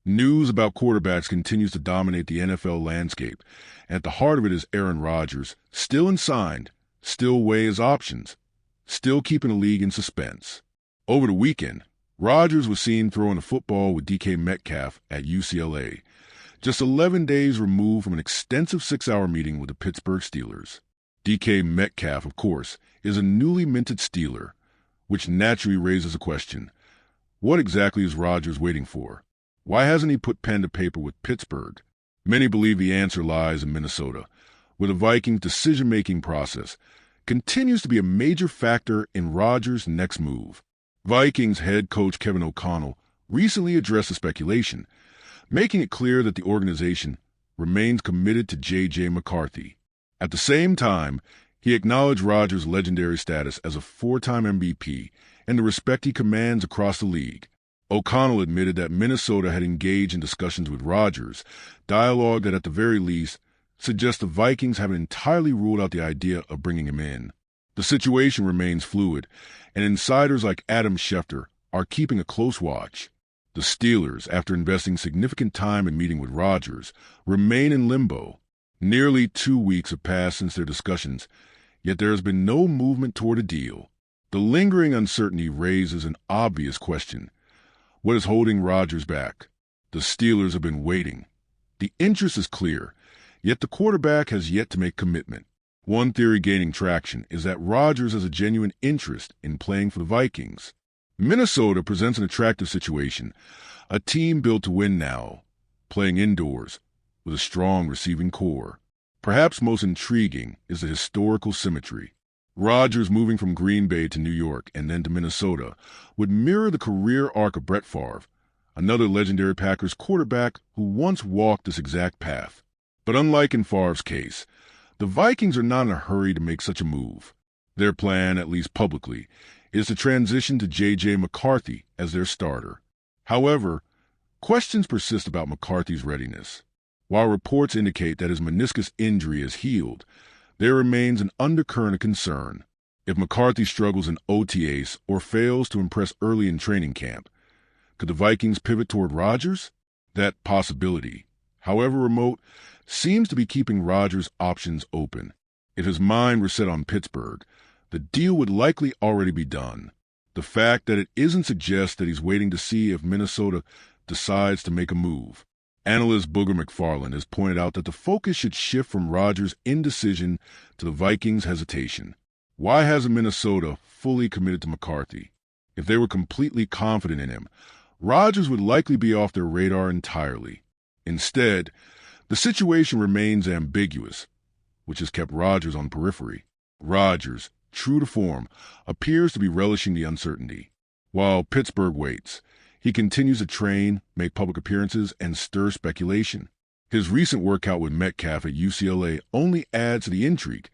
News about quarterbacks continues to dominate the NFL landscape, and at the heart of it is Aaron Rodgers, still unsigned, still weighing his options, still keeping the league in suspense. Over the weekend, Rodgers was seen throwing a football with DK Metcalf at UCLA, just 11 days removed from an extensive 6-hour meeting with the Pittsburgh Steelers. DK Metcalf, of course, is a newly minted Steeler, which naturally raises a question. What exactly is Rodgers waiting for? Why hasn't he put pen to paper with Pittsburgh? Many believe the answer lies in Minnesota, where the Vikings' decision-making process continues to be a major factor in Rodgers' next move. Vikings head coach Kevin O'Connell recently addressed the speculation, making it clear that the organization remains committed to J.J. McCarthy. At the same time, he acknowledged Rodgers' legendary status as a 4-time MVP and the respect he commands across the league. O'Connell admitted that Minnesota had engaged in discussions with Rodgers, dialogue that at the very least suggests the Vikings haven't entirely ruled out the idea of bringing him in. The situation remains fluid, and insiders like Adam Schefter are keeping a close watch. The Steelers, after investing significant time in meeting with Rodgers, remain in limbo. Nearly 2 weeks have passed since their discussions, yet there has been no movement toward a deal. The lingering uncertainty raises an obvious question. What is holding Rodgers back? The Steelers have been waiting. The interest is clear, yet the quarterback has yet to make commitment. One theory gaining traction is that Rodgers has a genuine interest in playing for the Vikings. Minnesota presents an attractive situation, a team built to win now, playing indoors, with a strong receiving core. Perhaps most intriguing is the historical symmetry. Rodgers moving from Green Bay to New York and then to Minnesota would mirror the career arc of Brett Favre, another legendary Packers quarterback who once walked this exact path. But unlike in Favre's case, the Vikings are not in a hurry to make such a move. Their plan, at least publicly, is to transition to J.J. McCarthy as their starter. However, questions persist about McCarthy's readiness. While reports indicate that his meniscus injury is healed, there remains an undercurrent of concern. If McCarthy struggles in OTAs or fails to impress early in training camp, could the Vikings pivot toward Rodgers? That possibility, however remote, seems to be keeping Rodgers' options open. If his mind were set on Pittsburgh, the deal would likely already be done. The fact that it isn't suggests that he's waiting to see if Minnesota decides to make a move. Analyst Booger McFarland has pointed out that the focus should shift from Rodgers' indecision to the Vikings' hesitation. Why hasn't Minnesota fully committed to McCarthy? If they were completely confident in him, Rodgers would likely be off their radar entirely. Instead, the situation remains ambiguous, which has kept Rodgers on periphery. Rodgers, true to form, appears to be relishing the uncertainty. While Pittsburgh waits, he continues to train, make public appearances, and stir speculation. His recent workout with Metcalf at UCLA only adds to the intrigue,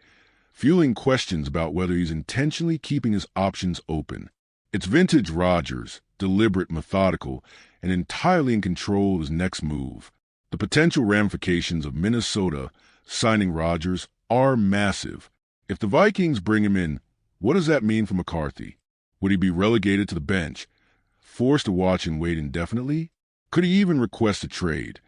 fueling questions about whether he's intentionally keeping his options open. It's vintage Rodgers, deliberate, methodical, and entirely in control of his next move. The potential ramifications of Minnesota signing Rodgers are massive. If the Vikings bring him in, what does that mean for McCarthy? Would he be relegated to the bench, forced to watch and wait indefinitely? Could he even request a trade,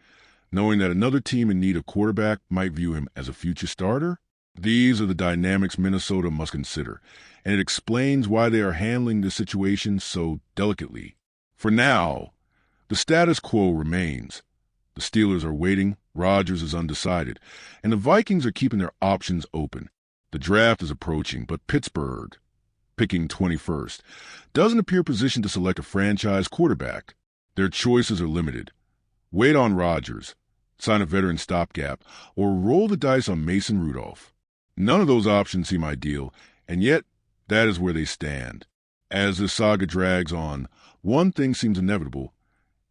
knowing that another team in need of quarterback might view him as a future starter? These are the dynamics Minnesota must consider, and it explains why they are handling the situation so delicately. For now, the status quo remains. The Steelers are waiting, Rodgers is undecided, and the Vikings are keeping their options open. The draft is approaching, but Pittsburgh, picking 21st, doesn't appear positioned to select a franchise quarterback. Their choices are limited. Wait on Rodgers, sign a veteran stopgap, or roll the dice on Mason Rudolph. None of those options seem ideal, and yet that is where they stand. As this saga drags on, one thing seems inevitable.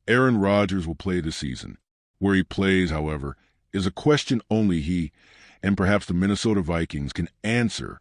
Aaron Rodgers will play this season. Where he plays, however, is a question only he and perhaps the Minnesota Vikings can answer